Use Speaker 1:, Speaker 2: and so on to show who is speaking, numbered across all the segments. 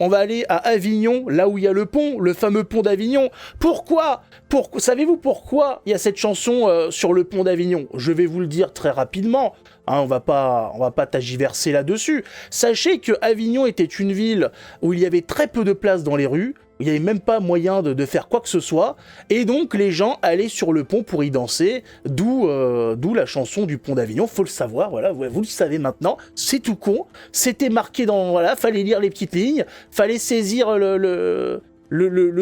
Speaker 1: On va aller à Avignon, là où il y a le pont, le fameux pont d'Avignon. Pourquoi savez-vous pourquoi il y a cette chanson sur le pont d'Avignon? Je vais vous le dire très rapidement. Hein, on va pas tagiverser là-dessus. Sachez que Avignon était une ville où il y avait très peu de place dans les rues. Il n'y avait même pas moyen de faire quoi que ce soit, et donc les gens allaient sur le pont pour y danser, d'où la chanson du pont d'Avignon, faut le savoir, voilà, vous le savez maintenant, c'est tout con, c'était marqué dans, voilà, fallait lire les petites lignes, fallait saisir le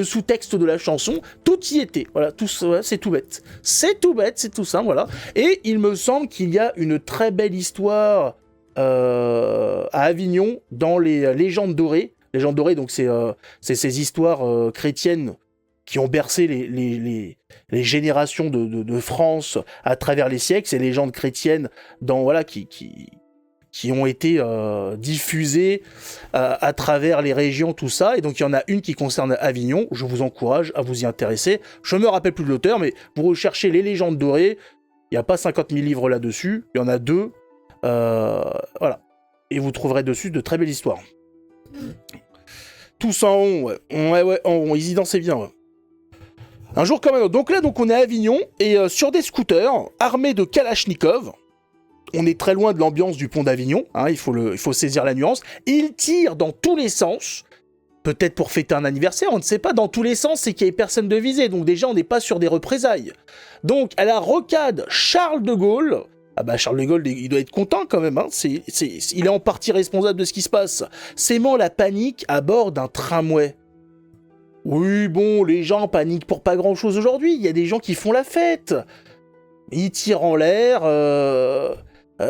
Speaker 1: sous-texte de la chanson, tout y était, voilà, c'est tout bête, c'est tout simple, voilà, et il me semble qu'il y a une très belle histoire à Avignon, dans les légendes dorées. Légendes dorées, donc c'est ces histoires chrétiennes qui ont bercé les générations de France à travers les siècles, ces légendes chrétiennes qui ont été diffusées à travers les régions, tout ça. Et donc il y en a une qui concerne Avignon, je vous encourage à vous y intéresser. Je me rappelle plus de l'auteur, mais vous recherchez les légendes dorées, il n'y a pas 50 000 livres là-dessus, il y en a 2, voilà. Et vous trouverez dessus de très belles histoires. Tous en rond, ouais, en rond, ils y dansaient bien, ouais. Un jour comme un autre. Donc là, on est à Avignon, et sur des scooters, armés de Kalachnikov, on est très loin de l'ambiance du pont d'Avignon, hein, il faut saisir la nuance, ils tirent dans tous les sens, peut-être pour fêter un anniversaire, on ne sait pas, dans tous les sens, c'est qu'il n'y ait personne de visé, donc déjà on n'est pas sur des représailles. Donc à la rocade Charles de Gaulle, ah bah Charles de Gaulle, il doit être content quand même, hein. Il est en partie responsable de ce qui se passe. Sémant la panique à bord d'un tramway. Oui, bon, les gens paniquent pour pas grand-chose aujourd'hui, il y a des gens qui font la fête. Ils tirent en l'air,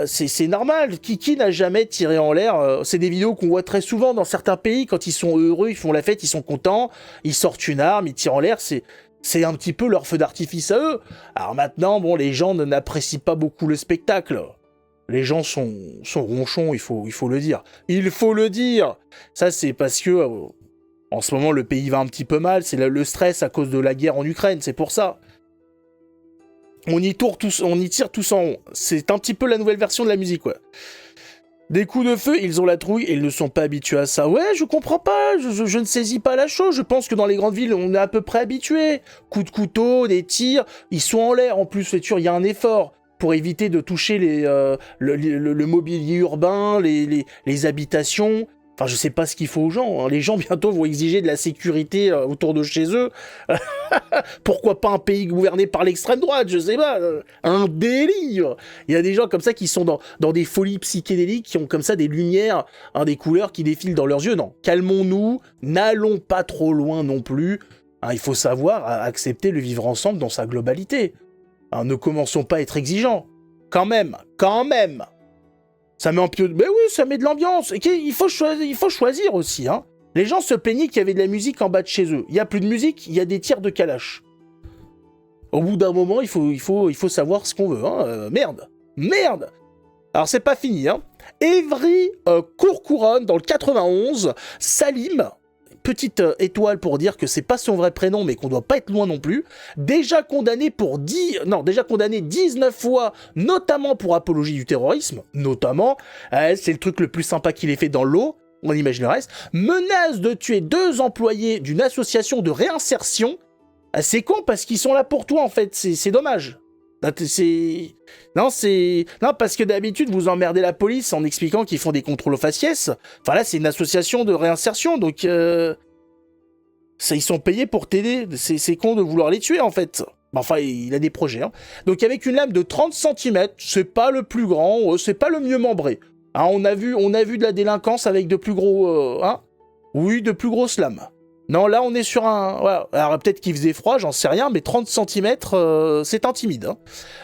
Speaker 1: c'est normal. Qui n'a jamais tiré en l'air? C'est des vidéos qu'on voit très souvent dans certains pays, quand ils sont heureux, ils font la fête, ils sont contents, ils sortent une arme, ils tirent en l'air, c'est un petit peu leur feu d'artifice à eux. Alors maintenant, bon, les gens n'apprécient pas beaucoup le spectacle. Les gens sont ronchons, il faut le dire. Il faut le dire. Ça, c'est parce que, en ce moment, le pays va un petit peu mal. C'est le stress à cause de la guerre en Ukraine, c'est pour ça. On y tire tous en rond. C'est un petit peu la nouvelle version de la musique, ouais. Des coups de feu, ils ont la trouille et ils ne sont pas habitués à ça. Ouais, je comprends pas, je ne saisis pas la chose. Je pense que dans les grandes villes, on est à peu près habitué. Coups de couteau, des tirs, ils sont en l'air. En plus, il y a un effort pour éviter de toucher le mobilier urbain, les habitations. Enfin, je sais pas ce qu'il faut aux gens, hein. Les gens, bientôt, vont exiger de la sécurité autour de chez eux. Pourquoi pas un pays gouverné par l'extrême droite? Je sais pas. Un délire. Il y a des gens comme ça qui sont dans des folies psychédéliques, qui ont comme ça des lumières, hein, des couleurs qui défilent dans leurs yeux. Non, calmons-nous. N'allons pas trop loin non plus. Hein, il faut savoir accepter le vivre ensemble dans sa globalité. Hein, ne commençons pas à être exigeants. Quand même. Ça met un peu... Mais oui, ça met de l'ambiance. Et il faut choisir aussi, hein. Les gens se plaignaient qu'il y avait de la musique en bas de chez eux. Il n'y a plus de musique, il y a des tirs de Kalash. Au bout d'un moment, il faut savoir ce qu'on veut, hein. Merde. Alors, c'est pas fini, hein. Évry Courcouronne, dans le 91, Salim, petite étoile pour dire que c'est pas son vrai prénom, mais qu'on doit pas être loin non plus, déjà condamné 19 fois, notamment pour apologie du terrorisme, c'est le truc le plus sympa qu'il ait fait dans l'eau, on imagine le reste, menace de tuer 2 employés d'une association de réinsertion. C'est con parce qu'ils sont là pour toi en fait, c'est dommage. Non, parce que d'habitude, vous emmerdez la police en expliquant qu'ils font des contrôles aux faciès. Enfin là, c'est une association de réinsertion, donc ils sont payés pour t'aider. C'est con de vouloir les tuer, en fait. Enfin, il a des projets, hein. Donc avec une lame de 30 cm, c'est pas le plus grand, c'est pas le mieux membré. Hein, on a vu de la délinquance avec de plus gros... Oui, de plus grosses lames. Non, là, on est sur un... Voilà. Alors, peut-être qu'il faisait froid, j'en sais rien, mais 30 cm, c'est intimide. Hein.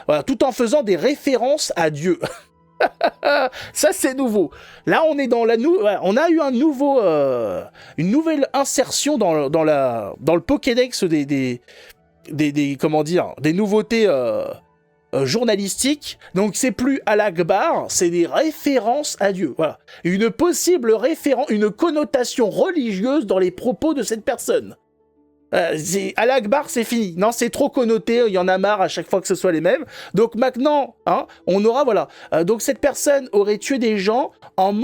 Speaker 1: Voilà, tout en faisant des références à Dieu. Ça, c'est nouveau. Là, on est dans on a eu une nouvelle insertion dans le Pokédex des nouveautés journalistiques. Donc, c'est plus Al-Akbar, c'est des références à Dieu. Voilà. Une possible une connotation religieuse dans les propos de cette personne. Allah Akbar, c'est fini. Non, c'est trop connoté, il y en a marre à chaque fois que ce soit les mêmes. Donc maintenant, hein, on aura, voilà. Donc cette personne aurait tué des gens en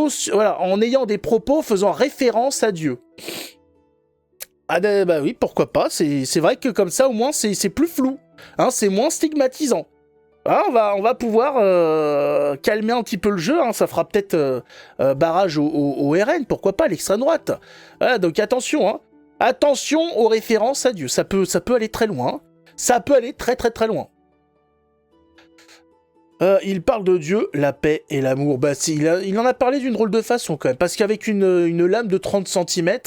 Speaker 1: ayant des propos faisant référence à Dieu. Ah bah oui, pourquoi pas. C'est vrai que comme ça, au moins, c'est plus flou. Hein, c'est moins stigmatisant. Ah, on va pouvoir calmer un petit peu le jeu, hein, ça fera peut-être barrage au RN, pourquoi pas, l'extrême droite. Voilà, donc attention, hein. Attention aux références à Dieu, ça peut aller très loin. Hein. Ça peut aller très très très loin. Il parle de Dieu, la paix et l'amour. Bah, il en a parlé d'une drôle de façon quand même, parce qu'avec une lame de 30 cm,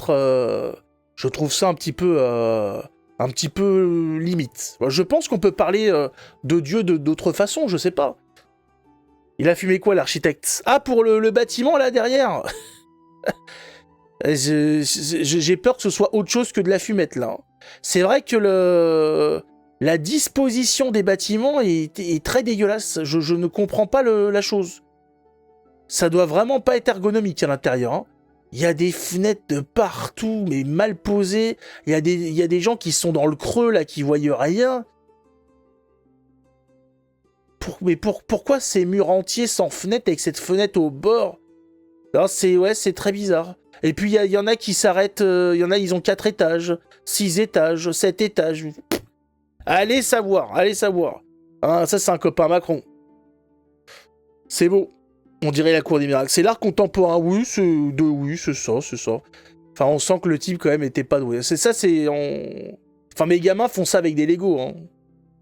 Speaker 1: je trouve ça un petit peu limite. Je pense qu'on peut parler de Dieu d'autres façons, je sais pas. Il a fumé quoi, l'architecte? Ah, pour le bâtiment, là, derrière. J'ai peur que ce soit autre chose que de la fumette, là. C'est vrai que la disposition des bâtiments est très dégueulasse. Je ne comprends pas la chose. Ça doit vraiment pas être ergonomique à l'intérieur, hein. Il y a des fenêtres de partout, mais mal posées. Il y a des gens qui sont dans le creux, là, qui voient rien. Pourquoi ces murs entiers sans fenêtre, avec cette fenêtre au bord? C'est très bizarre. Et puis, il y en a qui s'arrêtent... Il y en a, ils ont 4 étages, 6 étages, 7 étages. Allez savoir. Ah, ça, c'est un copain Macron. C'est beau. On dirait la cour des miracles. C'est l'art contemporain, oui, c'est ça. Enfin, on sent que le type, quand même, était pas doué. Enfin, mes gamins font ça avec des Legos, hein.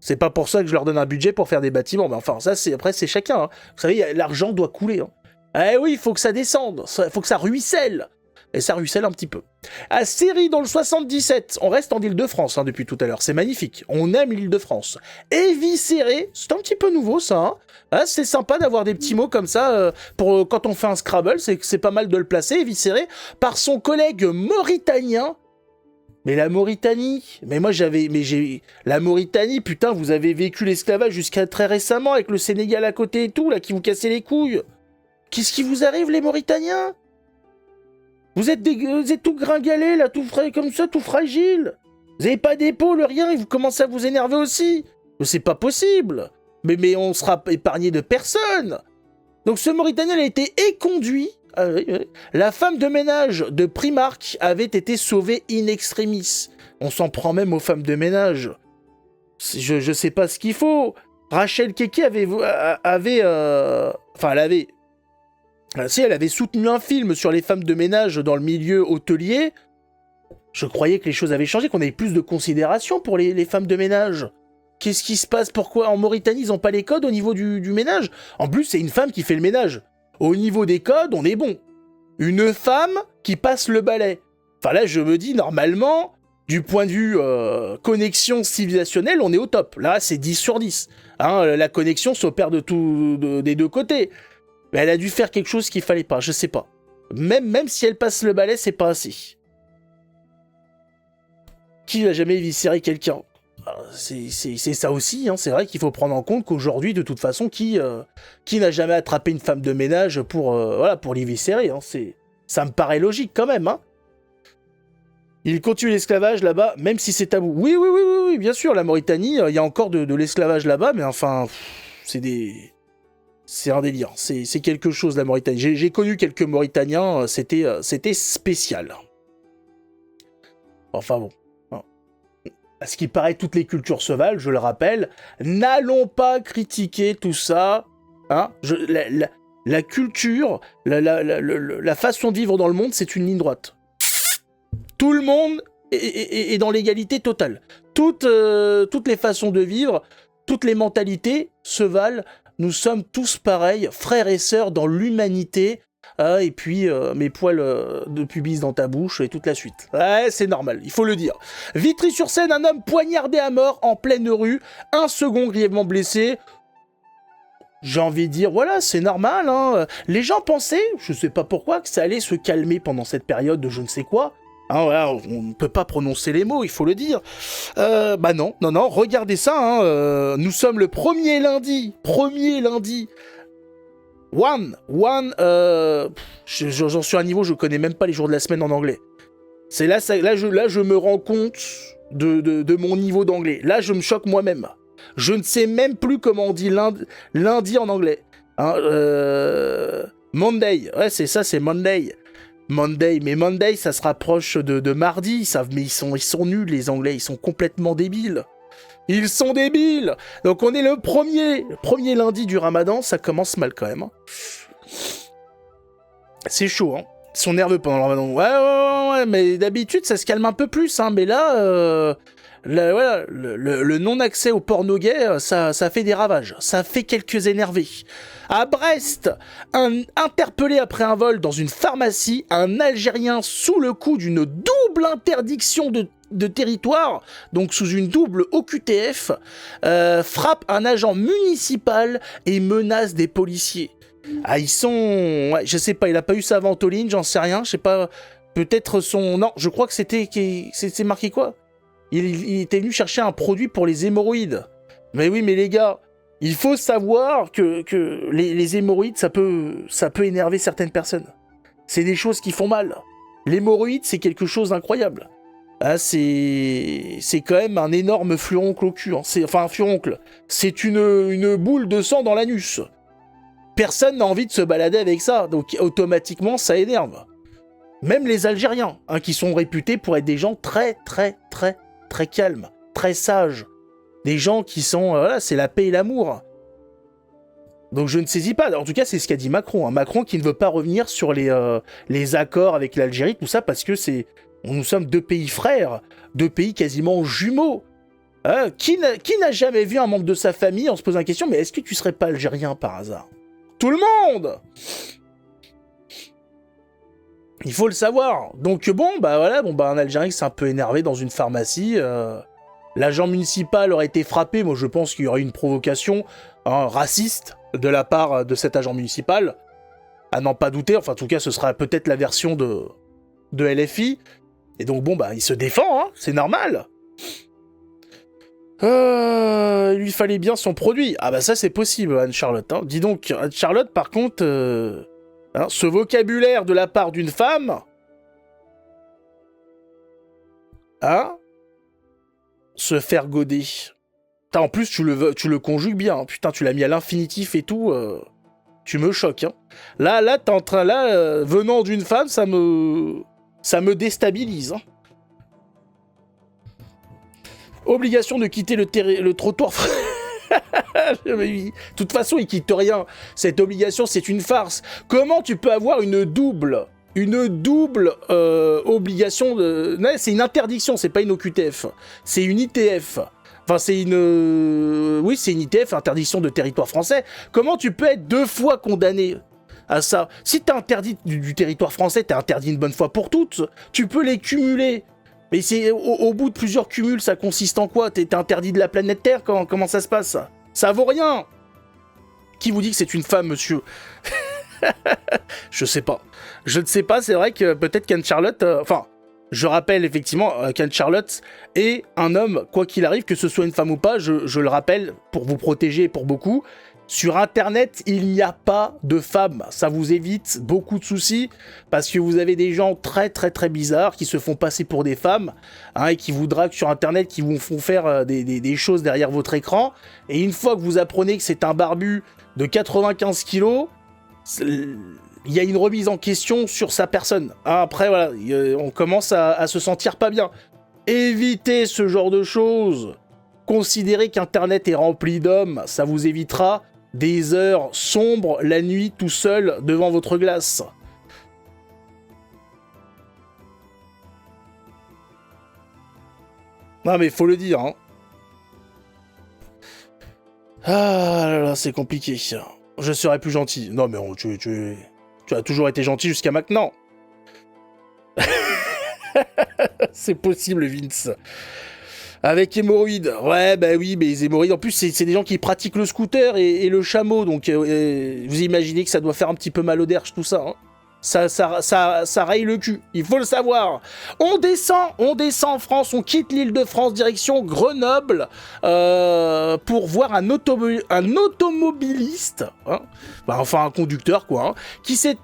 Speaker 1: C'est pas pour ça que je leur donne un budget pour faire des bâtiments. Mais enfin, ça, après, c'est chacun, hein. Vous savez, l'argent doit couler, hein. Eh oui, il faut que ça descende. Il faut que ça ruisselle. Et ça ruisselle un petit peu. À Séry, dans le 77, on reste en Île-de-France, hein, depuis tout à l'heure. C'est magnifique. On aime l'Île-de-France. Éviscéré, c'est un petit peu nouveau, ça, hein. Ah, c'est sympa d'avoir des petits mots comme ça pour quand on fait un Scrabble, c'est pas mal de le placer, éviscéré, par son collègue mauritanien. Mais la Mauritanie, la Mauritanie, putain, vous avez vécu l'esclavage jusqu'à très récemment avec le Sénégal à côté et tout, là, qui vous cassait les couilles. Qu'est-ce qui vous arrive, les Mauritaniens? Vous êtes tout gringalés, là, tout frais comme ça, tout fragile. Vous avez pas d'épaule, rien, et vous commencez à vous énerver aussi. C'est pas possible. Mais on sera épargné de personne. Donc ce Mauritanien a été éconduit. La femme de ménage de Primark avait été sauvée in extremis. On s'en prend même aux femmes de ménage. Je sais pas ce qu'il faut. Rachel Keke elle avait soutenu un film sur les femmes de ménage dans le milieu hôtelier. Je croyais que les choses avaient changé, qu'on avait plus de considération pour les femmes de ménage. Qu'est-ce qui se passe? Pourquoi en Mauritanie, ils n'ont pas les codes au niveau du ménage? En plus, c'est une femme qui fait le ménage. Au niveau des codes, on est bon. Une femme qui passe le balai. Enfin là, je me dis, normalement, du point de vue connexion civilisationnelle, on est au top. Là, c'est 10 sur 10. Hein, la connexion s'opère des deux côtés. Mais elle a dû faire quelque chose qu'il fallait pas, je sais pas. Même si elle passe le balai, c'est pas assez. Qui n'a jamais éviscéré quelqu'un? C'est ça aussi, hein. C'est vrai qu'il faut prendre en compte qu'aujourd'hui, de toute façon, qui n'a jamais attrapé une femme de ménage pour l'éviscérer, hein. Ça me paraît logique quand même, hein. Il continue l'esclavage là-bas, même si c'est tabou. Oui, bien sûr, la Mauritanie, il y a encore de l'esclavage là-bas, mais enfin, c'est un délire. C'est quelque chose, la Mauritanie. J'ai connu quelques Mauritaniens, c'était spécial. Enfin bon. À ce qui paraît, toutes les cultures se valent, je le rappelle. N'allons pas critiquer tout ça. Hein, la culture, la façon de vivre dans le monde, c'est une ligne droite. Tout le monde est dans l'égalité totale. Toutes les façons de vivre, toutes les mentalités se valent. Nous sommes tous pareils, frères et sœurs dans l'humanité. Et puis, mes poils de pubis dans ta bouche et toute la suite. Ouais, c'est normal, il faut le dire. Vitry-sur-Seine, un homme poignardé à mort en pleine rue. Un second grièvement blessé. J'ai envie de dire, voilà, c'est normal, hein. Les gens pensaient, je sais pas pourquoi, que ça allait se calmer pendant cette période de je ne sais quoi. Hein, voilà, on ne peut pas prononcer les mots, il faut le dire. Bah non, regardez ça, hein. Nous sommes le premier lundi. J'en suis à un niveau, je connais même pas les jours de la semaine en anglais. C'est là je me rends compte de mon niveau d'anglais. Là, je me choque moi-même. Je ne sais même plus comment on dit lundi en anglais. Hein, Monday, ouais, c'est ça, c'est Monday. Monday, mais Monday, ça se rapproche de mardi, mais ils sont nuls, les Anglais, ils sont complètement débiles. Ils sont débiles. Donc on est le premier lundi du Ramadan, ça commence mal quand même. Hein. C'est chaud, hein. Ils sont nerveux pendant le Ramadan. Ouais, mais d'habitude, ça se calme un peu plus, hein. Mais là, voilà, le non-accès au porno gay, ça fait des ravages. Ça fait quelques énervés. À Brest, interpellé après un vol dans une pharmacie, un Algérien sous le coup d'une double interdiction de territoire, donc sous une double OQTF, frappe un agent municipal et menace des policiers. Ah, ils sont... Ouais, je sais pas, il a pas eu sa ventoline, j'en sais rien, je sais pas... Peut-être son... Non, je crois que c'était marqué quoi ? Il était venu chercher un produit pour les hémorroïdes. Mais oui, mais les gars, il faut savoir que les hémorroïdes, ça peut énerver certaines personnes. C'est des choses qui font mal. L'hémorroïde, c'est quelque chose d'incroyable. Ah, c'est quand même un énorme furoncle au cul. Hein. Enfin, un furoncle. C'est une boule de sang dans l'anus. Personne n'a envie de se balader avec ça, donc automatiquement, ça énerve. Même les Algériens, hein, qui sont réputés pour être des gens très, très, très, très calmes, très sages. Des gens qui sont... voilà, c'est la paix et l'amour. Donc je ne saisis pas. En tout cas, c'est ce qu'a dit Macron. Hein. Macron qui ne veut pas revenir sur les accords avec l'Algérie, tout ça, parce que nous sommes deux pays frères, deux pays quasiment jumeaux. Qui n'a jamais vu un membre de sa famille en se posant la question, mais est-ce que tu serais pas algérien par hasard ? Tout le monde ! Il faut le savoir. Donc bon, un Algérien qui s'est un peu énervé dans une pharmacie. L'agent municipal aurait été frappé. Moi, je pense qu'il y aurait eu une provocation raciste de la part de cet agent municipal. À n'en pas douter. Enfin, en tout cas, ce sera peut-être la version de LFI. Et donc bon, il se défend, hein, c'est normal. Il lui fallait bien son produit. Ah ça c'est possible, Anne-Charlotte. Hein. Dis donc, Anne-Charlotte, par contre, ce vocabulaire de la part d'une femme... Hein, se faire goder. En plus, tu le conjugues bien. Hein. Putain, tu l'as mis à l'infinitif et tout. Tu me choques. Hein. Là, t'es en train... Là, venant d'une femme, ça me déstabilise. Hein. Obligation de quitter le trottoir. De toute façon, il quitte rien. Cette obligation, c'est une farce. Comment tu peux avoir une double obligation de... Non, c'est une interdiction, c'est pas une OQTF. C'est une ITF. Enfin, c'est une... Oui, c'est une ITF, interdiction de territoire français. Comment tu peux être 2 fois condamné à ça ? Si t'es interdit du territoire français, t'es interdit une bonne fois pour toutes. Tu peux les cumuler. Mais c'est au bout de plusieurs cumuls, ça consiste en quoi ? T'es interdit de la planète Terre ? Comment ça se passe ? Ça vaut rien. Qui vous dit que c'est une femme, monsieur ? Je sais pas. Je ne sais pas, c'est vrai que peut-être qu'Anne-Charlotte... je rappelle effectivement qu'Anne-Charlotte est un homme, quoi qu'il arrive, que ce soit une femme ou pas, je le rappelle, pour vous protéger et pour beaucoup... Sur Internet, il n'y a pas de femmes. Ça vous évite beaucoup de soucis parce que vous avez des gens très très très bizarres qui se font passer pour des femmes et qui vous draguent sur Internet, qui vous font faire des choses derrière votre écran. Et une fois que vous apprenez que c'est un barbu de 95 kilos, il y a une remise en question sur sa personne. Après, voilà, on commence à se sentir pas bien. Évitez ce genre de choses. Considérez qu'Internet est rempli d'hommes, ça vous évitera des heures sombres la nuit tout seul devant votre glace. Non mais faut le dire, hein. Ah là là, c'est compliqué. Je serais plus gentil. Non mais tu as toujours été gentil jusqu'à maintenant. C'est possible, Vince. Avec hémorroïdes. Ouais, oui, mais les hémorroïdes, en plus, c'est des gens qui pratiquent le scooter et le chameau, donc vous imaginez que ça doit faire un petit peu mal au derche, tout ça. Hein. Ça raye le cul, il faut le savoir. On descend en France, on quitte l'Île-de-France, direction Grenoble, pour voir un automobiliste, hein, enfin un conducteur, quoi, hein, qui s'est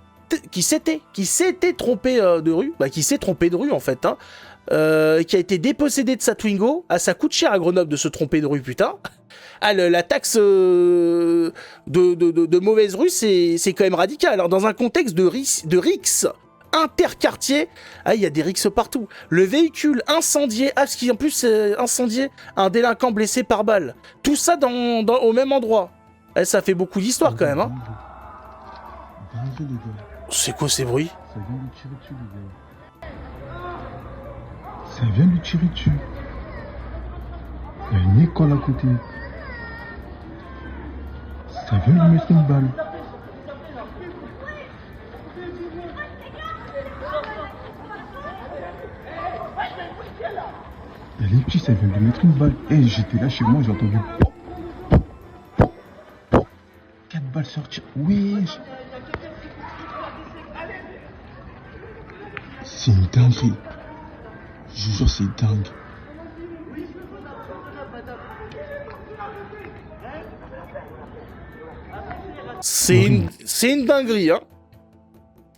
Speaker 1: s'était trompé de rue, qui s'est trompé de rue en fait, hein, qui a été dépossédé de sa Twingo. Ah, ça coûte cher à Grenoble de se tromper de rue, putain. Ah, la taxe de mauvaise rue, c'est quand même radical. Alors, dans un contexte de rixes interquartier, il y a des rixes partout. Le véhicule incendié, parce qu'il en plus incendié un délinquant blessé par balle. Tout ça au même endroit. Ça fait beaucoup d'histoire quand même, hein. C'est quoi ces bruits?
Speaker 2: Ça vient lui tirer dessus, les gars. Ça vient lui tirer dessus. Il y a une école à côté. Ça vient lui mettre une balle. Il y a les petits, ça vient lui mettre une balle. Et j'étais là chez moi, j'ai entendu pop, pop, pop, pop. 4 balles sortir. Oui. C'est une dinguerie. Je vous jure, c'est dingue.
Speaker 1: C'est une dinguerie, hein.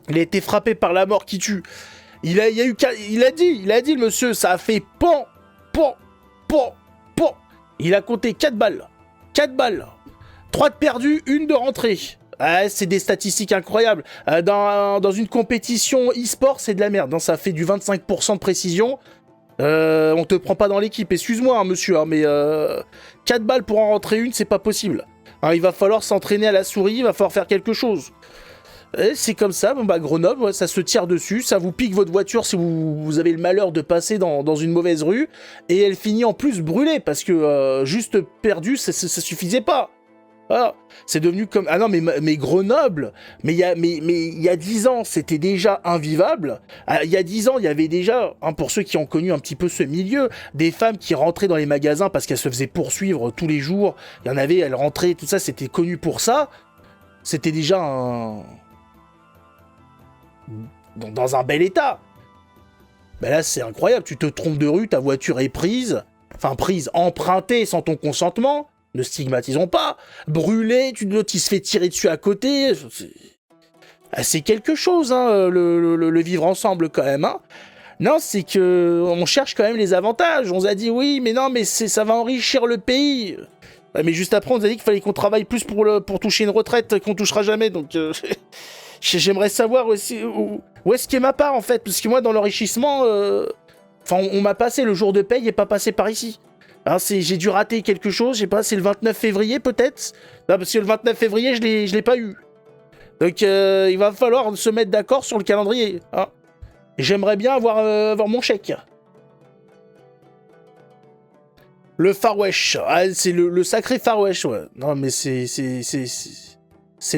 Speaker 1: Il a été frappé par la mort qui tue. Il a dit, le monsieur, ça a fait pan, pan, pan, pan. Il a compté 4 balles. 4 balles. 3 de perdu, 1 de rentrée. Ah, c'est des statistiques incroyables. Dans une compétition e-sport, c'est de la merde. Ça fait du 25% de précision. On te prend pas dans l'équipe. Excuse-moi, hein, monsieur, hein, mais 4 balles pour en rentrer une, c'est pas possible. Hein, il va falloir s'entraîner à la souris, il va falloir faire quelque chose. C'est comme ça, Grenoble, ouais, ça se tire dessus, ça vous pique votre voiture si vous avez le malheur de passer dans une mauvaise rue, et elle finit en plus brûlée, parce que juste perdu, ça suffisait pas. Ah, c'est devenu comme... Ah non, mais Grenoble, mais il y a 10 ans, c'était déjà invivable. Il y a 10 ans, il y avait déjà, hein, pour ceux qui ont connu un petit peu ce milieu, des femmes qui rentraient dans les magasins parce qu'elles se faisaient poursuivre tous les jours. Il y en avait, elles rentraient, tout ça, c'était connu pour ça. C'était déjà dans un bel état. Ben là, c'est incroyable, tu te trompes de rue, ta voiture est prise, empruntée sans ton consentement. Ne stigmatisons pas. Brûlé, l'autre il se fait tirer dessus à côté. C'est quelque chose, hein, le vivre ensemble quand même. Hein. Non, c'est que on cherche quand même les avantages. On nous a dit oui, mais non, mais ça va enrichir le pays. Mais juste après, on nous a dit qu'il fallait qu'on travaille plus pour toucher une retraite qu'on touchera jamais. Donc, j'aimerais savoir où est-ce qu'est ma part en fait, parce que moi, dans l'enrichissement, on m'a passé le jour de paye et pas passé par ici. Hein, j'ai dû rater quelque chose, je sais pas, c'est le 29 février peut-être. Non, parce que le 29 février, je l'ai pas eu. Donc il va falloir se mettre d'accord sur le calendrier. Hein. J'aimerais bien avoir mon chèque. Le Far West. Ah, c'est le sacré Far West, ouais. Non, mais c'est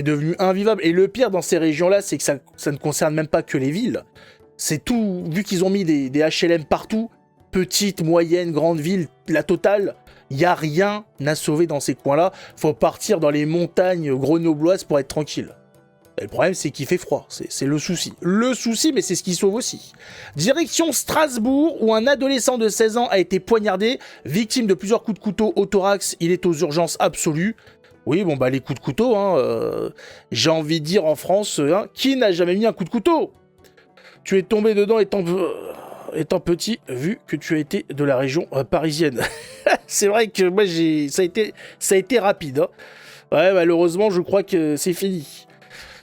Speaker 1: devenu invivable. Et le pire dans ces régions-là, c'est que ça ne concerne même pas que les villes. C'est tout, vu qu'ils ont mis des HLM partout, petites, moyennes, grandes villes, la totale, il n'y a rien à sauver dans ces coins-là. Faut partir dans les montagnes grenobloises pour être tranquille. Et le problème, c'est qu'il fait froid. C'est le souci. Le souci, mais c'est ce qui sauve aussi. Direction Strasbourg, où un adolescent de 16 ans a été poignardé, victime de plusieurs coups de couteau au thorax. Il est aux urgences absolues. Oui, les coups de couteau, hein, j'ai envie de dire en France, hein, qui n'a jamais mis un coup de couteau? Tu es tombé dedans étant petit, vu que tu as été de la région parisienne. C'est vrai que moi, ça a été rapide. Hein. Ouais, malheureusement, je crois que c'est fini.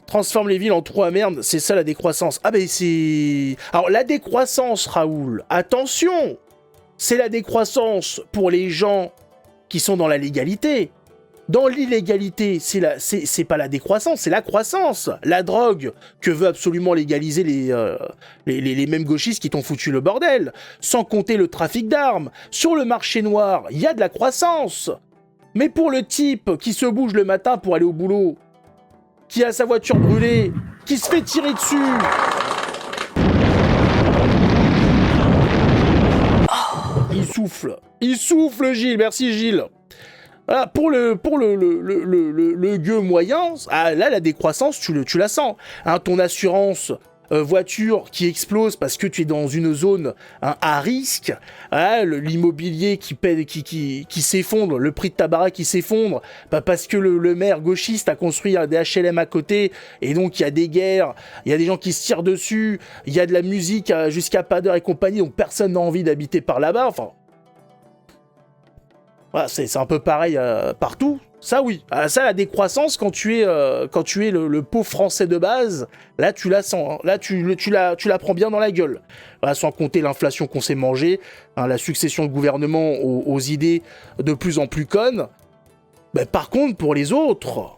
Speaker 1: Transforme les villes en trous à merde, c'est ça la décroissance. Ah ben c'est... Alors la décroissance, Raoul, attention, c'est la décroissance pour les gens qui sont dans la légalité. Dans l'illégalité, c'est pas la décroissance, c'est la croissance. La drogue que veut absolument légaliser les mêmes gauchistes qui t'ont foutu le bordel. Sans compter le trafic d'armes. Sur le marché noir, il y a de la croissance. Mais pour le type qui se bouge le matin pour aller au boulot, qui a sa voiture brûlée, qui se fait tirer dessus... Il souffle, Gilles. Merci, Gilles. Voilà, pour le gueux moyen, là, la décroissance, tu la sens. Hein, ton assurance, voiture qui explose parce que tu es dans une zone à risque, hein, l'immobilier qui s'effondre, le prix de ta baraque qui s'effondre, parce que le maire gauchiste a construit des HLM à côté, et donc il y a des guerres, il y a des gens qui se tirent dessus, il y a de la musique jusqu'à pas d'heure et compagnie, donc personne n'a envie d'habiter par là-bas, enfin... Voilà, c'est un peu pareil partout. Ça, oui. Ça, la décroissance, quand tu es le pauvre français de base, là, tu la sens. Hein. Là, tu la prends bien dans la gueule. Voilà, sans compter l'inflation qu'on s'est mangée, hein, la succession de gouvernements aux idées de plus en plus connes. Ben, par contre, pour les autres,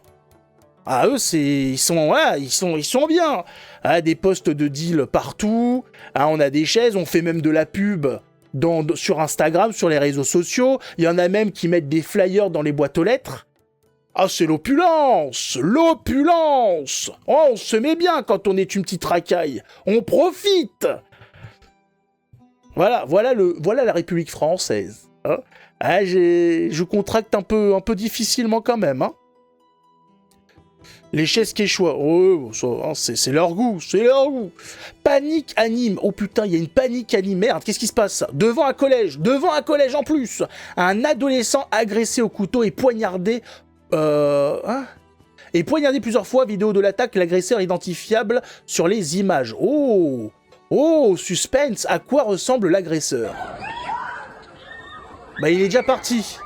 Speaker 1: eux, ils sont bien. Ah, des postes de deal partout. Ah, on a des chaises, on fait même de la pub. Sur Instagram, sur les réseaux sociaux, il y en a même qui mettent des flyers dans les boîtes aux lettres. Ah, c'est l'opulence! L'opulence! Oh, on se met bien quand on est une petite racaille. On profite! Voilà la République française. Hein, je contracte un peu difficilement quand même, hein. Les chaises quechua, oh, c'est leur goût, c'est leur goût. Panique anime, oh putain, il y a une panique anime, merde, qu'est-ce qui se passe? Devant un collège en plus, un adolescent agressé au couteau et poignardé, et poignardé plusieurs fois, vidéo de l'attaque, l'agresseur identifiable sur les images. Oh, suspense, à quoi ressemble l'agresseur? Bah il est déjà parti.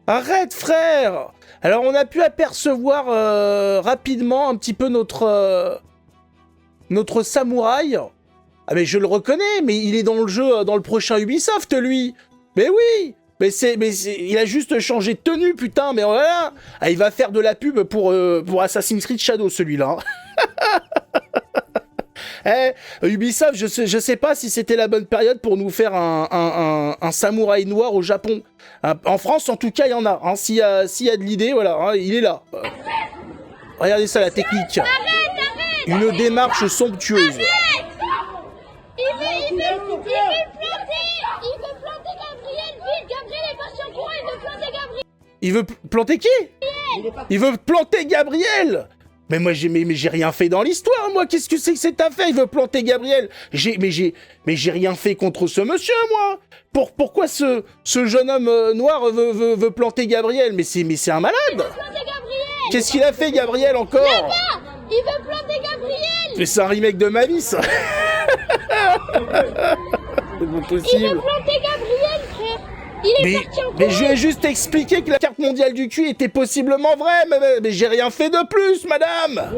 Speaker 1: Arrête, frère! Alors, on a pu apercevoir rapidement un petit peu notre samouraï. Ah, mais je le reconnais, mais il est dans le jeu, dans le prochain Ubisoft, lui! Mais oui! Mais il a juste changé de tenue, putain, mais voilà! Ah, il va faire de la pub pour Assassin's Creed Shadow, celui-là. Ubisoft, je sais pas si c'était la bonne période pour nous faire un samouraï noir au Japon. En France, en tout cas, il y en a. Hein, s'il y a de l'idée, voilà, hein, il est là. Regardez ça, la technique. Arrête. Une démarche somptueuse.
Speaker 3: Il veut planter Gabriel, vite. Gabriel est parti en courant, il veut planter Gabriel.
Speaker 1: Il veut planter qui? Il veut planter Gabriel. Mais moi, j'ai rien fait dans l'histoire, moi. Qu'est-ce que c'est que cette affaire? Il veut planter Gabriel. Mais j'ai rien fait contre ce monsieur, moi. Pourquoi ce jeune homme noir veut planter Gabriel? Mais c'est un malade. Qu'est-ce qu'il a fait, Gabriel, encore?
Speaker 3: Là-bas, il veut planter Gabriel.
Speaker 1: Mais c'est un remake de ma vie, ça. C'est pas possible.
Speaker 3: Il veut planter Gabriel, frère. Il est parti en courant.
Speaker 1: Mais je lui ai juste expliqué que la carte mondiale du cul était possiblement vraie, mais j'ai rien fait de plus, madame.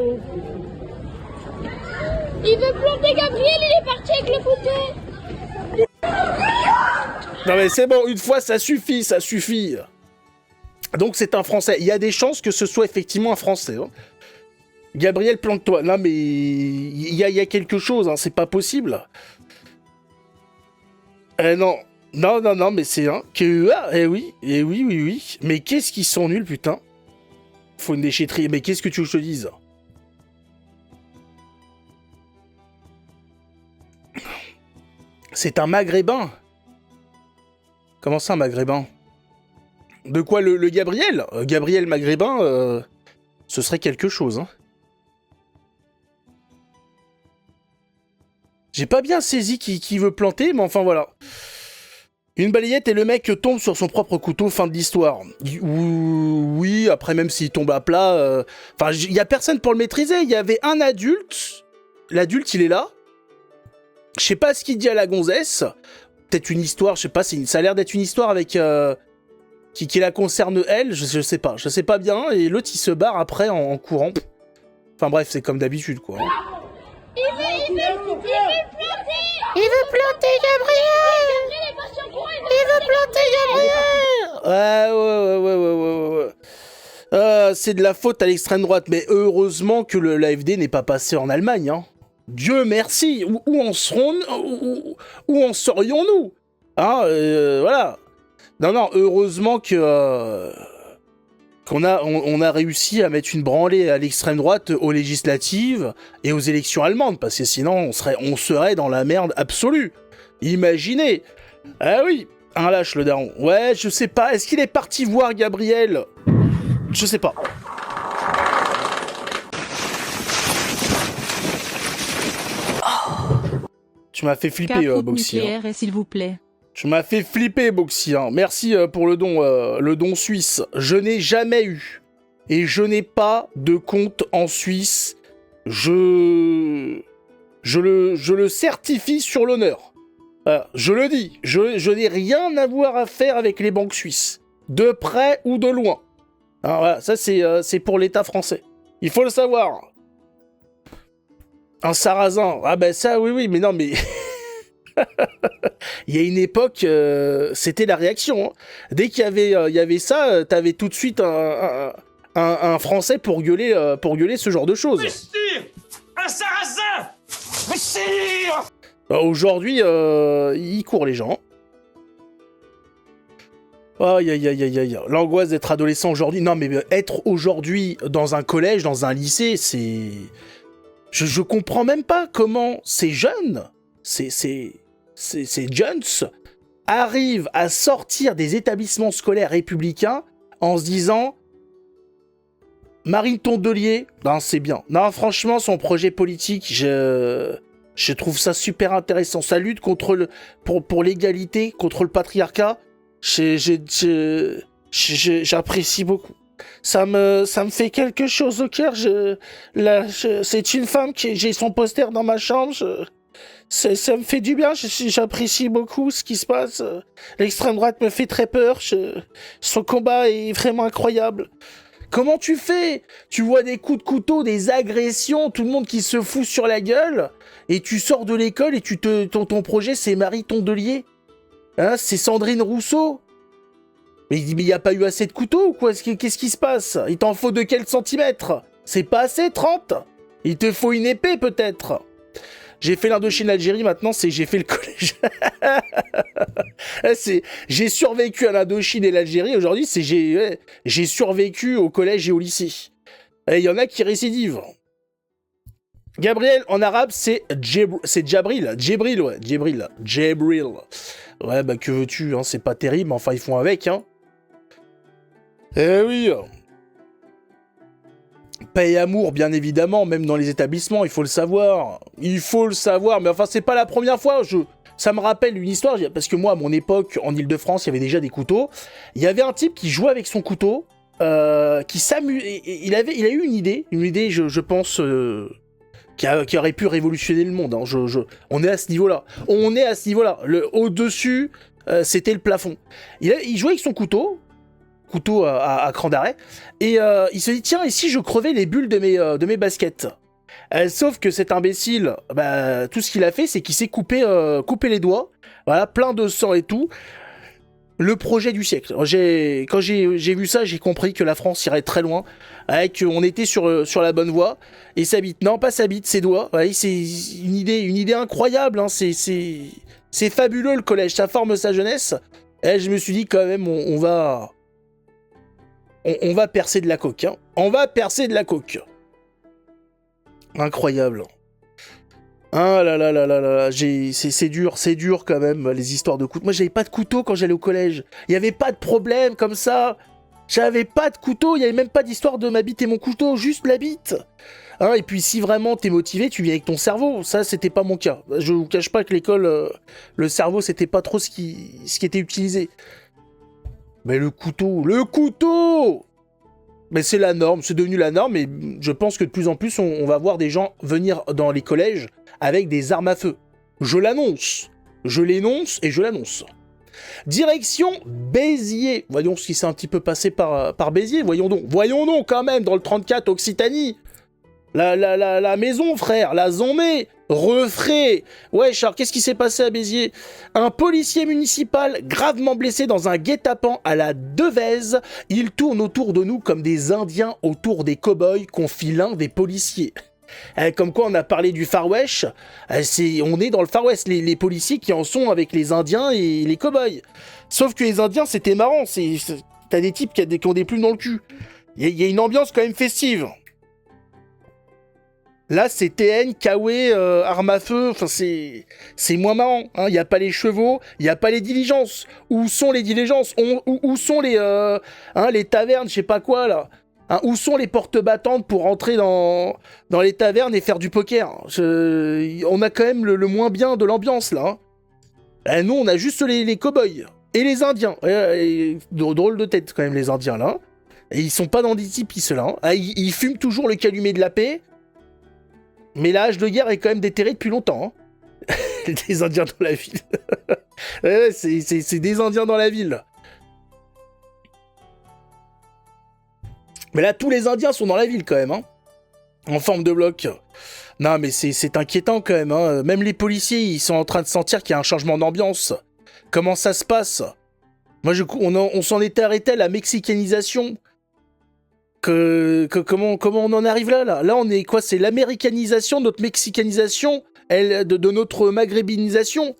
Speaker 3: Il veut planter Gabriel, il est parti avec le couteau.
Speaker 1: Non mais c'est bon, une fois ça suffit. Donc c'est un Français. Il y a des chances que ce soit effectivement un Français. Hein. Gabriel, plante-toi. Non mais il y a quelque chose, hein, c'est pas possible. Non, mais c'est un... oui. Mais qu'est-ce qu'ils sont nuls, putain. Faut une déchetterie. Mais qu'est-ce que tu veux que je te dise? C'est un maghrébin. Comment ça, un maghrébin? De quoi, le Gabriel? Gabriel maghrébin, ce serait quelque chose, hein. J'ai pas bien saisi qui veut planter, mais enfin, voilà. Une balayette et le mec tombe sur son propre couteau, fin de l'histoire. Oui, après même s'il tombe à plat... Enfin, il y a personne pour le maîtriser. Il y avait un adulte. L'adulte, il est là. Je sais pas ce qu'il dit à la gonzesse. Peut-être une histoire, je sais pas, ça a l'air d'être une histoire avec... qui la concerne elle, je sais pas bien. Et l'autre, il se barre après en courant. Enfin bref, c'est comme d'habitude, quoi.
Speaker 3: Il veut planter Gabriel. Il veut planter Gabriel.
Speaker 1: Ouais. C'est de la faute à l'extrême droite, mais heureusement que l'AfD n'est pas passé en Allemagne. Hein. Dieu merci. Où en serions-nous? Hein, voilà. Non, heureusement que... on a réussi à mettre une branlée à l'extrême droite aux législatives et aux élections allemandes, parce que sinon on serait dans la merde absolue. Imaginez. Ah oui, un lâche le daron. Ouais, je sais pas, est-ce qu'il est parti voir Gabriel? Je sais pas. Tu m'as fait flipper, Boxy.
Speaker 4: Nucléaire, s'il vous plaît.
Speaker 1: Tu m'as fait flipper, Boxy. Hein. Merci pour le don suisse. Je n'ai jamais eu et je n'ai pas de compte en Suisse. Je le certifie sur l'honneur. Je le dis, je n'ai rien à voir à faire avec les banques suisses, de près ou de loin. Alors voilà, ça c'est pour l'État français. Il faut le savoir. Un sarrasin, ah ben ça oui, mais non mais... Il y a une époque, c'était la réaction. Hein. Dès qu'il y avait ça, t'avais tout de suite un Français pour gueuler ce genre de choses.
Speaker 5: Messire, un sarrasin. Messire.
Speaker 1: Aujourd'hui, ils courent les gens. Aïe. L'angoisse d'être adolescent aujourd'hui. Non, mais être aujourd'hui dans un collège, dans un lycée, c'est... Je comprends même pas comment ces jeunes, ces jeunes arrivent à sortir des établissements scolaires républicains en se disant Marine Tondelier, non, c'est bien. Non, franchement, son projet politique, je trouve ça super intéressant. Ça lutte contre pour l'égalité, contre le patriarcat. J'apprécie beaucoup. Ça me fait quelque chose au cœur. C'est une femme j'ai son poster dans ma chambre. Ça me fait du bien. J'apprécie beaucoup ce qui se passe. L'extrême droite me fait très peur. Son combat est vraiment incroyable. Comment tu fais? Tu vois des coups de couteau, des agressions, tout le monde qui se fout sur la gueule, et tu sors de l'école et ton projet c'est Marie Tondelier. Hein, c'est Sandrine Rousseau. Mais il n'y a pas eu assez de couteaux ou quoi? Qu'est-ce qui se passe? Il t'en faut de quel centimètre? C'est pas assez, 30? Il te faut une épée, peut-être? J'ai fait l'Indochine Algérie, maintenant, j'ai fait le collège. J'ai survécu à l'Indochine et l'Algérie, aujourd'hui, j'ai survécu au collège et au lycée. Et il y en a qui récidivent. Gabriel, en arabe, c'est Djabril. Djibril, ouais. Djibril. Ouais, bah que veux-tu, hein, c'est pas terrible, enfin, ils font avec, hein. Eh oui. Paix et amour, bien évidemment, même dans les établissements, il faut le savoir. Il faut le savoir, mais enfin, c'est pas la première fois. Ça me rappelle une histoire, parce que moi, à mon époque, en Ile-de-France, il y avait déjà des couteaux. Il y avait un type qui jouait avec son couteau, qui s'amusait. Il a eu une idée, je pense, qui aurait pu révolutionner le monde. Hein. On est à ce niveau-là. Au-dessus, c'était le plafond. Il jouait avec son couteau à cran d'arrêt, et il se dit, tiens, et si je crevais les bulles de mes baskets? Sauf que cet imbécile, bah, tout ce qu'il a fait, c'est qu'il s'est coupé les doigts, voilà, plein de sang et tout. Le projet du siècle. Quand j'ai vu ça, j'ai compris que la France irait très loin, qu'on était sur la bonne voie, et sa bite, non pas sa bite, ses doigts, ouais, c'est une idée incroyable, hein, c'est fabuleux le collège, ça forme sa jeunesse, et je me suis dit quand même, on va percer de la coque, hein. On va percer de la coque. Incroyable. Ah là là là là là, c'est dur quand même, les histoires de couteaux. Moi, j'avais pas de couteau quand j'allais au collège. Il y avait pas de problème comme ça. J'avais pas de couteau, il y avait même pas d'histoire de ma bite et mon couteau, juste la bite. Hein, et puis si vraiment t'es motivé, tu viens avec ton cerveau. Ça, c'était pas mon cas. Je vous cache pas que l'école, le cerveau, c'était pas trop ce qui était utilisé. Mais le couteau! Mais c'est la norme, c'est devenu la norme, et je pense que de plus en plus, on va voir des gens venir dans les collèges avec des armes à feu. Je l'annonce. Je l'énonce et je l'annonce. Direction Béziers. Voyons ce qui s'est un petit peu passé par Béziers. Voyons donc quand même, dans le 34, Occitanie. La maison, frère, la zombie, refrais. Ouais, Charles, qu'est-ce qui s'est passé à Béziers? Un policier municipal gravement blessé dans un guet-apens à la Devèze. Il tourne autour de nous comme des Indiens autour des cow-boys, confie l'un des policiers. Comme quoi, on a parlé du Far West. On est dans le Far West, les policiers qui en sont avec les Indiens et les cow-boys. Sauf que les Indiens, c'était marrant. T'as des types qui ont des plumes dans le cul. Il y a une ambiance quand même festive. Là, c'est TN, Kawe, arme à feu. Enfin, c'est moins marrant. Il n'y a pas les chevaux, il n'y a pas les diligences. Où sont les diligences? Où sont les tavernes, je sais pas quoi, là? Où sont les portes battantes pour rentrer dans les tavernes et faire du poker? On a quand même le moins bien de l'ambiance, là. Nous, on a juste les cow-boys. Et les Indiens. Drôle de tête, quand même, les Indiens, là. Et ils sont pas dans des tipis, ceux-là. Ils fument toujours le calumet de la paix. Mais l'âge de guerre est quand même déterré depuis longtemps. Des Indiens dans la ville. Ouais, c'est des Indiens dans la ville. Mais là, tous les Indiens sont dans la ville, quand même. En forme de bloc. Non, mais c'est inquiétant, quand même. Même les policiers, ils sont en train de sentir qu'il y a un changement d'ambiance. Comment ça se passe? Moi, on s'en était arrêté à la mexicanisation. Comment on en arrive là? Là, on est quoi? C'est l'américanisation, notre mexicanisation, de notre maghrébinisation.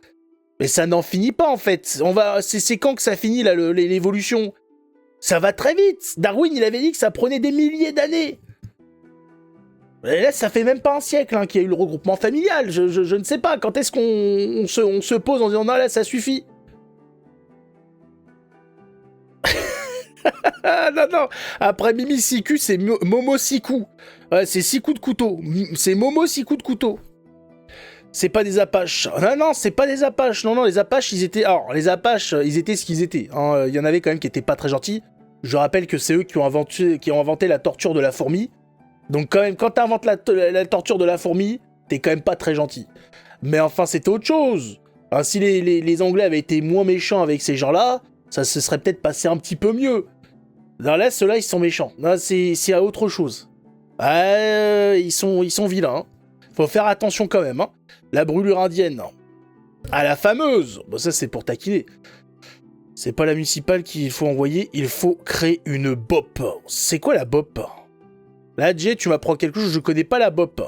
Speaker 1: Mais ça n'en finit pas, en fait. C'est quand que ça finit, là, l'évolution? Ça va très vite. Darwin, il avait dit que ça prenait des milliers d'années. Et là, ça fait même pas un siècle qu'il y a eu le regroupement familial. Je ne sais pas. Quand est-ce qu'on se pose en disant non, là, ça suffit? Non. Après Mimi Siku, c'est Momo Siku. Ouais, c'est 6 coups de couteau. C'est Momo 6 coups de couteau. C'est pas des Apaches. Non, c'est pas des Apaches. Non, les Apaches, ils étaient... Alors, les Apaches, ils étaient ce qu'ils étaient. Il y en avait quand même qui étaient pas très gentils. Je rappelle que c'est eux qui ont inventé la torture de la fourmi. Donc quand même, quand t'inventes la torture de la fourmi, t'es quand même pas très gentil. Mais enfin, c'était autre chose. Si les Anglais avaient été moins méchants avec ces gens-là, ça se serait peut-être passé un petit peu mieux. Là, ceux-là, ils sont méchants. Là, c'est à autre chose. Ils sont vilains. Faut faire attention quand même. La brûlure indienne. La fameuse. Bon, ça, c'est pour taquiner. C'est pas la municipale qu'il faut envoyer. Il faut créer une BOP. C'est quoi la BOP? Là, Jay, tu m'apprends quelque chose. Je connais pas la BOP.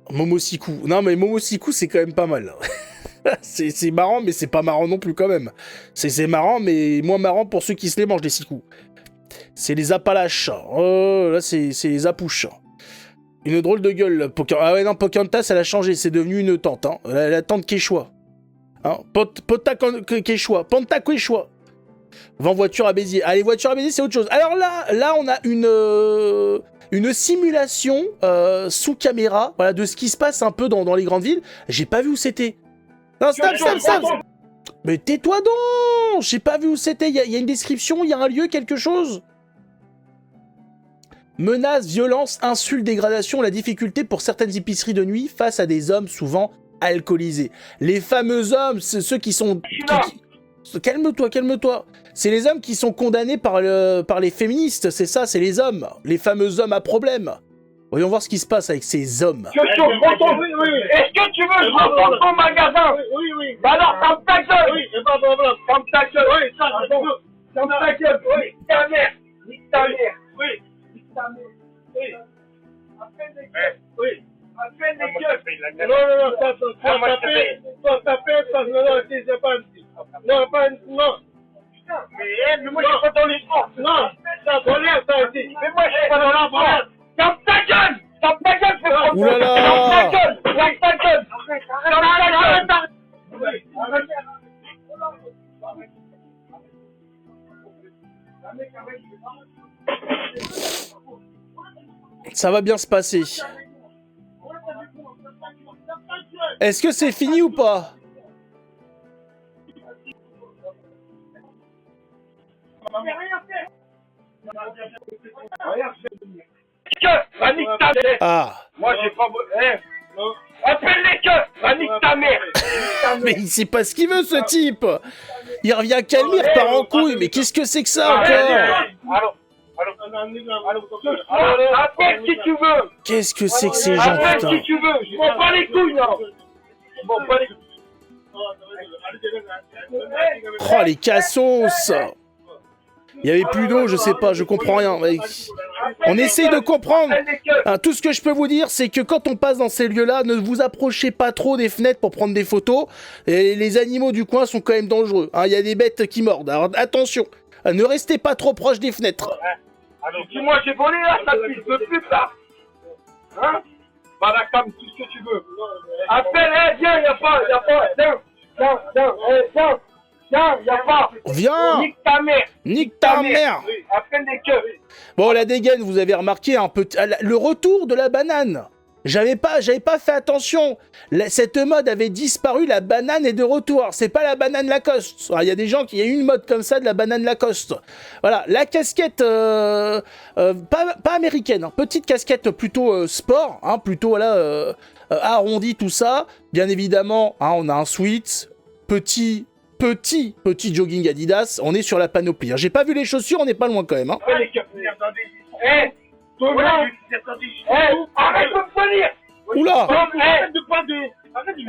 Speaker 1: Momosiku. Non, mais Momosiku, c'est quand même pas mal. C'est marrant, mais c'est pas marrant non plus quand même. C'est marrant, mais moins marrant pour ceux qui se les mangent, les sikus. C'est les Appalaches. Oh, là, c'est les Apouches. Une drôle de gueule. Ah ouais, non, Pocahontas, elle a changé. C'est devenu une tante. La tante Quechua. Ponta Quechua. Ponta Quechua. Vend voiture à Béziers. Allez, voiture à Béziers, c'est autre chose. Alors là, on a une simulation sous caméra, voilà, de ce qui se passe un peu dans les grandes villes. J'ai pas vu où c'était. Non, stop. Mais tais-toi donc. J'ai pas vu où c'était. Il y a une description, il y a un lieu, quelque chose. Menaces, violences, insultes, dégradation, la difficulté pour certaines épiceries de nuit face à des hommes souvent alcoolisés. Les fameux hommes, c'est ceux qui sont... Calme-toi. C'est les hommes qui sont condamnés par les féministes, c'est ça, c'est les hommes. Les fameux hommes à problème. Voyons voir ce qui se passe avec ces hommes.
Speaker 5: Est-ce que tu veux que je reprenne ton magasin? Oui. Bah alors, ferme ta gueule. Oui, c'est pas problème. Ferme ta gueule. Oui, ça, c'est bon. Ferme ta gueule. Oui, ta mère. Nique ta mère. Oui. Nique ta mère. Oui. Appelle les gueules. Oui. Appelle les gueules. Non, ça, faut taper, parce que non, c'est pas ici. Non. Putain, mais moi, je suis pas dans les francs. Non, ça relève, ça ici. Mais moi, je suis pas dans la France. Ferme ta gueule. Ferme ta gueule, c'est pas.
Speaker 1: Oulala.
Speaker 5: Ferme ta gueule.
Speaker 1: Ça va bien se passer. Est-ce que c'est fini ou pas? Ah.
Speaker 5: Moi, j'ai pas... Appelle les keufs. Nique ta mère.
Speaker 1: Mais il sait pas ce qu'il veut, ce type. Il revient calmer, il repart en couille. Mais qu'est-ce que c'est que ça encore?
Speaker 5: Appelle si tu veux.
Speaker 1: Qu'est-ce que c'est que ces gens,
Speaker 5: Appelle
Speaker 1: putain?
Speaker 5: si tu veux. Je m'en bats les couilles, non. Je m'en bats les couilles.
Speaker 1: Oh, les cassos. Il y avait plus d'eau, je sais pas, je comprends rien. Mais... On essaye de comprendre. Tout ce que je peux vous dire, c'est que quand on passe dans ces lieux-là, ne vous approchez pas trop des fenêtres pour prendre des photos. Et les animaux du coin sont quand même dangereux. Il y a des bêtes qui mordent. Alors attention, ne restez pas trop proche des fenêtres.
Speaker 5: Alors, dis-moi, j'ai volé là, ça te fils de pute là. Hein? Bah la cam, tout ce que tu veux. Appelle, viens, y'a pas, viens, y'a pas.
Speaker 1: Viens.
Speaker 5: Nique ta mère.
Speaker 1: Nique ta mère.
Speaker 5: Oui, appelle les keufs.
Speaker 1: Bon, la dégaine, vous avez remarqué un peu le retour de la banane. J'avais pas fait attention. Cette mode avait disparu, la banane est de retour. C'est pas la banane Lacoste. Il y a des gens qui, il y a une mode comme ça de la banane Lacoste. Voilà, la casquette pas américaine, hein, petite casquette plutôt sport, hein, plutôt voilà arrondi tout ça. Bien évidemment, hein, on a un sweat, petit jogging Adidas. On est sur la panoplie. Hein. J'ai pas vu les chaussures, on n'est pas loin quand même. Hein.
Speaker 5: Les keufs. Thomas, arrête de me tenir.
Speaker 1: Oula.
Speaker 5: Arrête de pas de... Arrête de me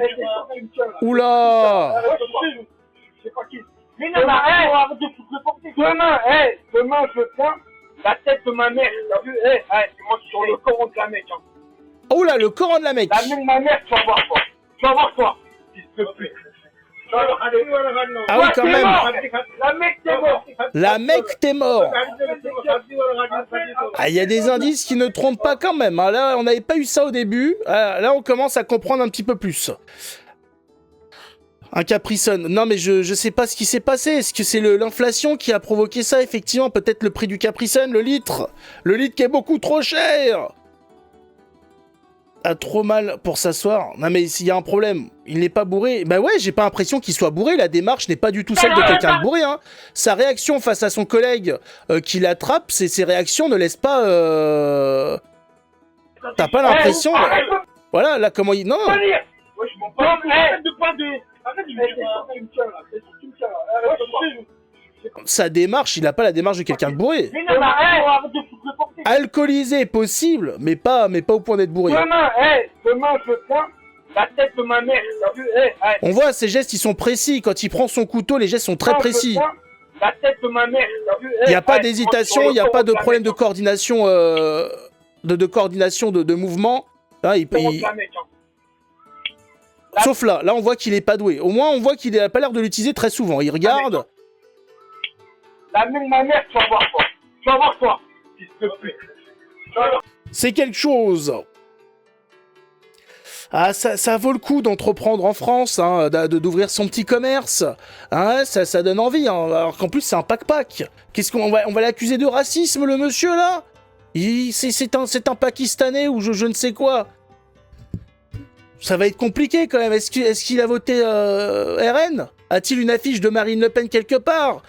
Speaker 5: dire.
Speaker 1: Oula.
Speaker 5: Je sais pas qui. Mais non, arrête de foutre le porter. Demain, je prends la tête de ma mère. T'as vu? C'est moi qui suis sur le coron de la mec. Hein.
Speaker 1: Oula, le coran de la mec.
Speaker 5: La mère de ma mère, tu vas voir toi. Tu vas voir toi. Fils de pute.
Speaker 1: Ah oui, quand même.
Speaker 5: La mec, t'es mort.
Speaker 1: La mec, t'es mort. Ah, il y a des indices qui ne trompent pas quand même. Hein. Là, on n'avait pas eu ça au début. Là, on commence à comprendre un petit peu plus. Un Capri Sun. Non, mais je sais pas ce qui s'est passé. Est-ce que c'est l'inflation qui a provoqué ça, effectivement? Peut-être le prix du Capri Sun, le litre. Le litre qui est beaucoup trop cher. A trop mal pour s'asseoir. Non mais s'il y a un problème, il n'est pas bourré. Bah ouais, j'ai pas l'impression qu'il soit bourré. La démarche n'est pas du tout celle de quelqu'un de bourré. Hein. Sa réaction face à son collègue qui l'attrape, ses réactions ne laissent pas... T'as pas l'impression... Voilà, là comment il... Non.
Speaker 5: Arrête de pas de... Arrête de me tiens là. Tu me tiens là.
Speaker 1: Sa démarche, il a pas la démarche de quelqu'un de bourré.
Speaker 5: Mais non, arrête de foutre le porter.
Speaker 1: Alcoolisé, possible, mais pas au point d'être bourré.
Speaker 5: Demain, je prends la tête de ma mère. T'as vu?
Speaker 1: On voit, ses gestes, ils sont précis. Quand il prend son couteau, les gestes sont très précis.
Speaker 5: La tête de ma mère. T'as vu?
Speaker 1: Il n'y a pas d'hésitation, il n'y a pas de problème de coordination, de coordination de mouvement. Là, Sauf là, on voit qu'il est pas doué. Au moins, on voit qu'il n'a pas l'air de l'utiliser très souvent. Il regarde.
Speaker 5: La main de ma mère, tu vas voir toi. Tu vas voir toi. Fils de pute.
Speaker 1: C'est quelque chose. Ah, ça vaut le coup d'entreprendre en France, hein, d'ouvrir son petit commerce. Hein, ça donne envie, hein, alors qu'en plus c'est un pack-pack. Qu'est-ce qu'on va l'accuser de racisme, le monsieur là? C'est un Pakistanais ou je ne sais quoi. Ça va être compliqué quand même. Est-ce qu'il a voté RN? A-t-il une affiche de Marine Le Pen quelque part?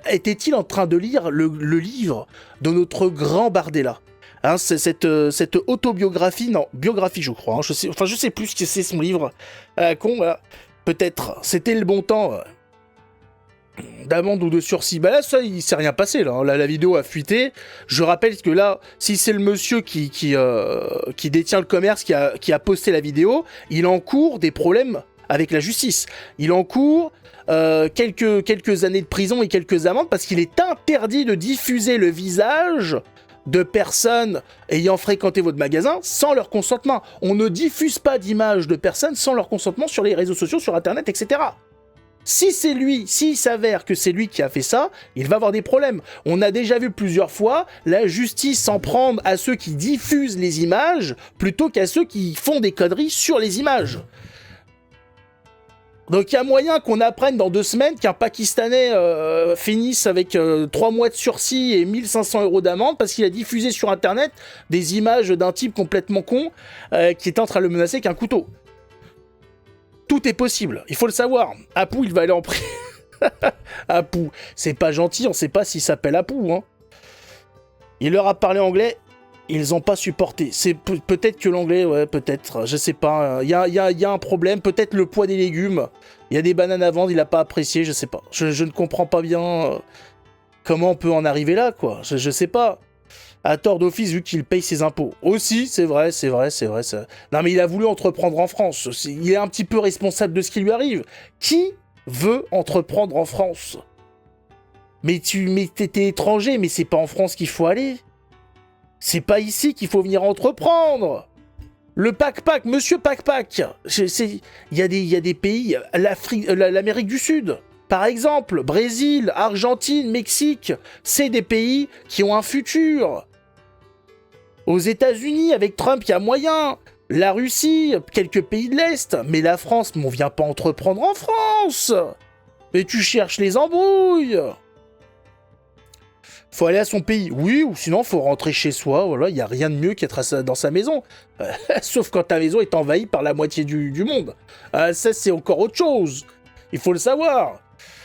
Speaker 1: Était-il en train de lire le livre de notre grand Bardella? Hein, c'est cette autobiographie, non, biographie je crois, hein, je sais plus ce que c'est son livre, voilà. Peut-être, c'était le bon temps d'amende ou de sursis. Bah là, ça, il s'est rien passé, là, hein. La vidéo a fuité. Je rappelle que là, si c'est le monsieur qui détient le commerce, qui a posté la vidéo, il encourt des problèmes avec la justice. Il encourt quelques années de prison et quelques amendes parce qu'il est interdit de diffuser le visage de personnes ayant fréquenté votre magasin sans leur consentement. On ne diffuse pas d'images de personnes sans leur consentement sur les réseaux sociaux, sur Internet, etc. Si c'est lui, s'il s'avère que c'est lui qui a fait ça, il va avoir des problèmes. On a déjà vu plusieurs fois la justice s'en prendre à ceux qui diffusent les images plutôt qu'à ceux qui font des conneries sur les images. Donc il y a moyen qu'on apprenne dans 2 semaines qu'un Pakistanais finisse avec 3 mois de sursis et 1500 € d'amende parce qu'il a diffusé sur Internet des images d'un type complètement con qui était en train de le menacer avec un couteau. Tout est possible, il faut le savoir. Apu, il va aller en prison. Apu, c'est pas gentil, on sait pas s'il s'appelle Apu. Hein. Il leur a parlé anglais. Ils ont pas supporté. C'est peut-être que l'anglais, ouais, peut-être, je sais pas. Il y a un problème, peut-être le poids des légumes. Il y a des bananes à vendre, il a pas apprécié, je sais pas. Je ne comprends pas bien comment on peut en arriver là, quoi. Je sais pas. À tort d'office, vu qu'il paye ses impôts. Aussi, c'est vrai. Non, mais il a voulu entreprendre en France. Il est un petit peu responsable de ce qui lui arrive. Qui veut entreprendre en France? Mais t'es étranger, mais c'est pas en France qu'il faut aller. C'est pas ici qu'il faut venir entreprendre. Le pack-pack, monsieur pack-pack, il y a des pays, l'Amérique du Sud, par exemple, Brésil, Argentine, Mexique, c'est des pays qui ont un futur. Aux États-Unis, avec Trump, il y a moyen. La Russie, quelques pays de l'Est, mais la France, mais on vient pas entreprendre en France. Mais tu cherches les embrouilles. Faut aller à son pays, oui, ou sinon faut rentrer chez soi, voilà, il y a rien de mieux qu'être dans sa maison. Sauf quand ta maison est envahie par la moitié du monde. Ça, c'est encore autre chose. Il faut le savoir.